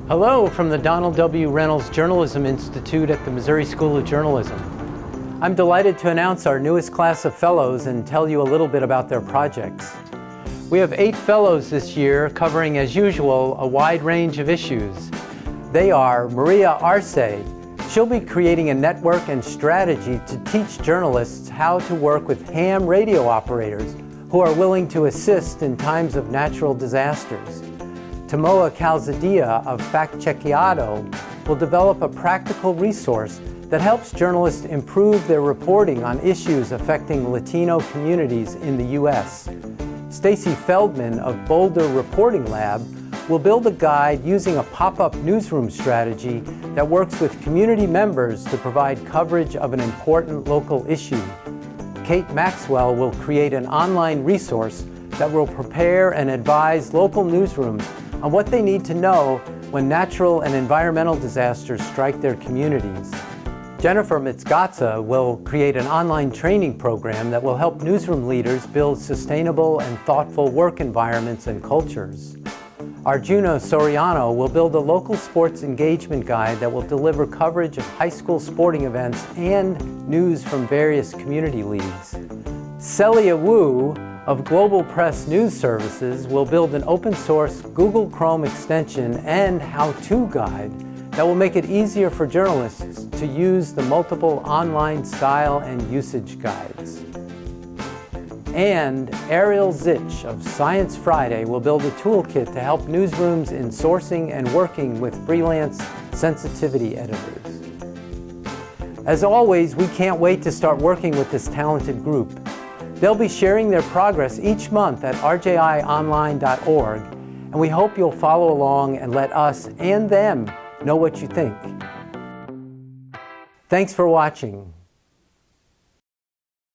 Hello from the Donald W. Reynolds Journalism Institute at the Missouri School of Journalism. I'm delighted to announce our newest class of fellows and tell you a little bit about their projects. We have 8 fellows this year covering, as usual, a wide range of issues. They are Maria Arce. She'll be creating a network and strategy to teach journalists how to work with ham radio operators who are willing to assist in times of natural disasters. Tamoa Calzadia of Factchequeado will develop a practical resource that helps journalists improve their reporting on issues affecting Latino communities in the U.S. Stacy Feldman of Boulder Reporting Lab will build a guide using a pop-up newsroom strategy that works with community members to provide coverage of an important local issue. Kate Maxwell will create an online resource that will prepare and advise local newsrooms on what they need to know when natural and environmental disasters strike their communities. Jennifer Mitzgata will create an online training program that will help newsroom leaders build sustainable and thoughtful work environments and cultures. Arjuna Soriano will build a local sports engagement guide that will deliver coverage of high school sporting events and news from various community leagues. Celia Wu of Global Press News Services will build an open-source Google Chrome extension and how-to guide that will make it easier for journalists to use the multiple online style and usage guides. And Ariel Zych of Science Friday will build a toolkit to help newsrooms in sourcing and working with freelance sensitivity editors. As always, we can't wait to start working with this talented group. They'll be sharing their progress each month at rjionline.org, and we hope you'll follow along and let us and them know what you think. Thanks for watching.